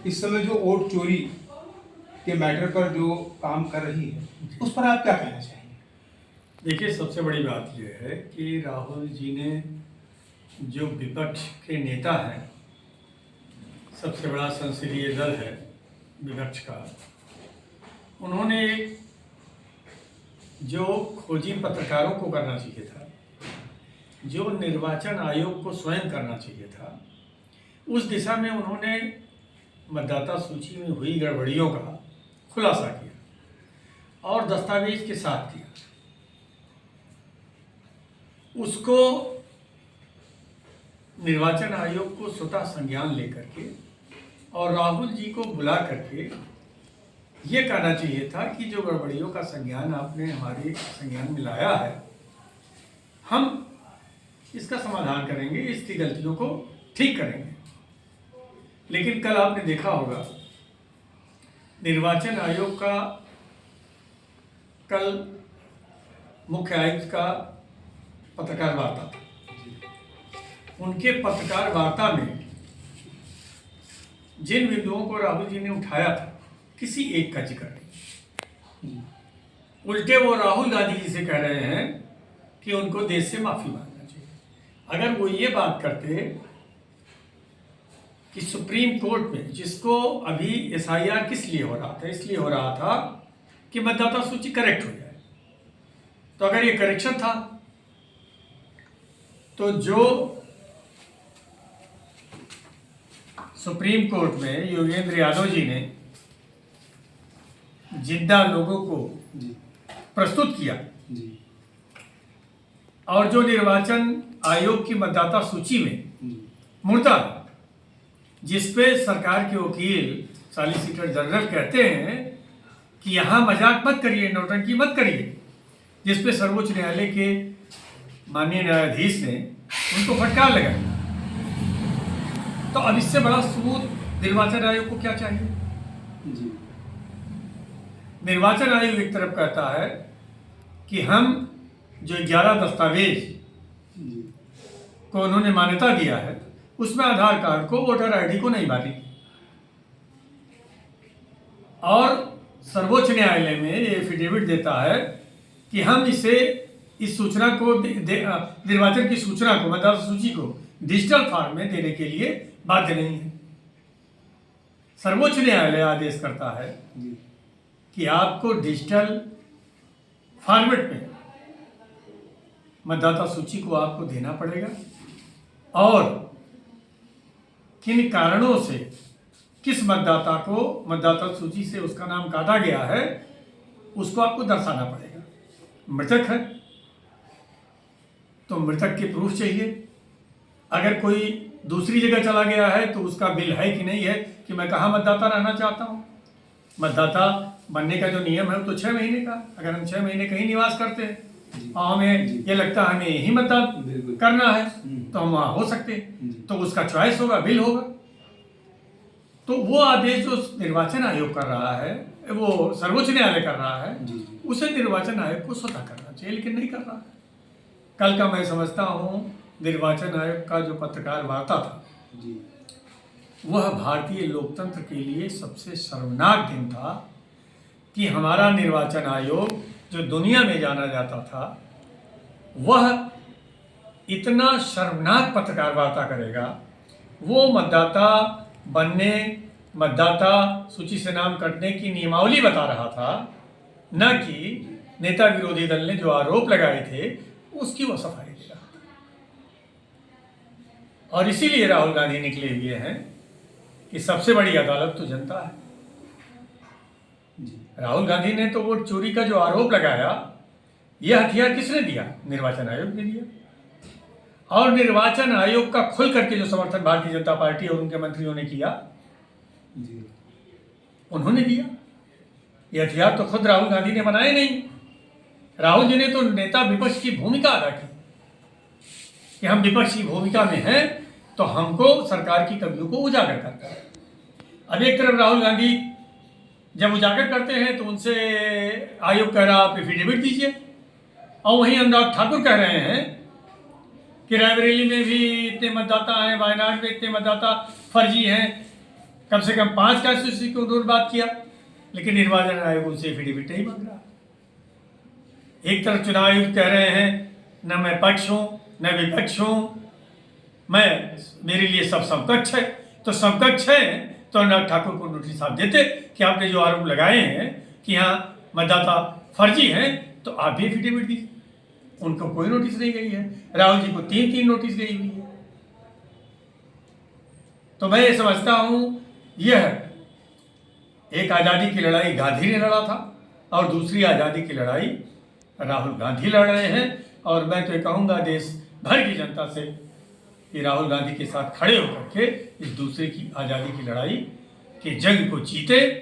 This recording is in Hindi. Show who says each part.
Speaker 1: इस समय जो वोट चोरी के मैटर पर जो काम कर रही है, उस पर आप क्या कहना चाहेंगे?
Speaker 2: देखिए, सबसे बड़ी बात यह है कि राहुल जी ने, जो विपक्ष के नेता हैं, सबसे बड़ा संसदीय दल है विपक्ष का, उन्होंने जो खोजी पत्रकारों को करना चाहिए था, जो निर्वाचन आयोग को स्वयं करना चाहिए था, उस दिशा में उन्होंने मतदाता सूची में हुई गड़बड़ियों का खुलासा किया और दस्तावेज के साथ किया। उसको निर्वाचन आयोग को स्वतः संज्ञान लेकर के और राहुल जी को बुला करके ये कहना चाहिए था कि जो गड़बड़ियों का संज्ञान आपने हमारे संज्ञान में लाया है, हम इसका समाधान करेंगे, इसकी गलतियों को ठीक करेंगे। लेकिन कल आपने देखा होगा निर्वाचन आयोग का कल मुख्य आयुक्त का पत्रकार वार्ता था। उनके पत्रकार वार्ता में जिन बिंदुओं को राहुल जी ने उठाया था, किसी एक का जिक्र नहीं। उल्टे वो राहुल गांधी जी से कह रहे हैं कि उनको देश से माफी मांगना चाहिए। अगर वो ये बात करते कि सुप्रीम कोर्ट में, जिसको अभी एसआईआर किस लिए हो रहा था, इसलिए हो रहा था कि मतदाता सूची करेक्ट हो जाए, तो अगर ये करेक्शन था तो जो सुप्रीम कोर्ट में योगेंद्र यादव जी ने जिंदा लोगों को प्रस्तुत किया और जो निर्वाचन आयोग की मतदाता सूची में मुर्दा, जिसपे सरकार के वकील सॉलिसिटर जनरल कहते हैं कि यहां मजाक मत करिए, नौटंकी मत करिए, जिसपे सर्वोच्च न्यायालय के माननीय न्यायाधीश ने उनको फटकार लगाई। तो अब इससे बड़ा सबूत निर्वाचन आयोग को क्या चाहिए? निर्वाचन आयोग एक तरफ कहता है कि हम जो 11 दस्तावेज को उन्होंने मान्यता दिया है, उसमें आधार कार्ड को, वोटर आईडी को नहीं बांटी, और सर्वोच्च न्यायालय में ये एफिडेविट देता है कि हम इस सूचना को निर्वाचन की सूचना को, मतदाता सूची को डिजिटल फॉर्म में देने के लिए बाध्य नहीं है। सर्वोच्च न्यायालय आदेश करता है कि आपको डिजिटल फॉर्मेट में मतदाता सूची को आपको देना पड़ेगा और किन कारणों से किस मतदाता को मतदाता सूची से उसका नाम काटा गया है, उसको आपको दर्शाना पड़ेगा। मृतक है तो मृतक के प्रूफ चाहिए। अगर कोई दूसरी जगह चला गया है तो उसका बिल है कि नहीं है कि मैं कहाँ मतदाता रहना चाहता हूँ। मतदाता बनने का जो नियम है तो 6 महीने का, अगर हम 6 महीने कहीं निवास करते हैं और हमें ये लगता है हमें यही मतदान करना है तो हम वहाँ हो सकते हैं, तो उसका चॉइस होगा, बिल होगा। तो वो आदेश जो निर्वाचन आयोग कर रहा है, वो सर्वोच्च न्यायालय कर रहा है, उसे निर्वाचन आयोग को स्वतः करना चाहिए, लेकिन नहीं कर रहा है। कल का मैं समझता हूँ निर्वाचन आयोग का जो पत्रकार वार्ता था, वह भारतीय लोकतंत्र के लिए सबसे शर्मनाक दिन था कि हमारा निर्वाचन आयोग जो दुनिया में जाना जाता था, वह इतना शर्मनाक पत्रकार वार्ता करेगा। वो मतदाता बनने, मतदाता सूची से नाम कटने की नियमावली बता रहा था, न कि नेता विरोधी दल ने जो आरोप लगाए थे उसकी वो सफाई दे रहा था। और इसीलिए राहुल गांधी निकले हुए हैं कि सबसे बड़ी अदालत तो जनता है। राहुल गांधी ने तो वोट चोरी का जो आरोप लगाया, यह हथियार किसने दिया? निर्वाचन आयोग ने दिया। और निर्वाचन आयोग का खुल करके जो समर्थन भारतीय जनता पार्टी और उनके मंत्रियों ने किया, उन्होंने दिया। यह हथियार तो खुद राहुल गांधी ने बनाए नहीं। राहुल जी ने तो नेता विपक्ष की भूमिका अदा की कि हम विपक्ष की भूमिका में हैं तो हमको सरकार की कमियों को उजागर करना है। अब एक तरफ राहुल गांधी जब उजागर करते हैं तो उनसे आयोग कह रहा आप एफिडेविट दीजिए, और वहीं अनुराग ठाकुर कह रहे हैं कि रायबरेली में भी इतने मतदाता हैं, वायनाड में इतने मतदाता फर्जी हैं, कम से कम 5 कॉन्स्टिट्यूंसी को उन्होंने बात किया, लेकिन निर्वाचन आयोग उनसे एफिडेविट नहीं मांग रहा। एक तरफ चुनाव आयुक्त कह रहे हैं न मैं पक्ष हूं न विपक्ष हूं, मेरे लिए सब समकक्ष है। तो समकक्ष है तो अनुराग ठाकुर को नोटिस आप देते कि आपने जो आरोप लगाए हैं कि यहाँ मतदाता फर्जी हैं, तो आप भी एफिडेविट दीजिए। उनको कोई नोटिस नहीं गई है। राहुल जी को 3 नोटिस गई हुई है। तो मैं ये समझता हूं यह एक आज़ादी की लड़ाई गांधी ने लड़ा था और दूसरी आज़ादी की लड़ाई राहुल गांधी लड़ रहे हैं। और मैं तो ये कहूँगा देश भर की जनता से कि राहुल गांधी के साथ खड़े होकर के इस दूसरे की आज़ादी की लड़ाई के जंग को जीते।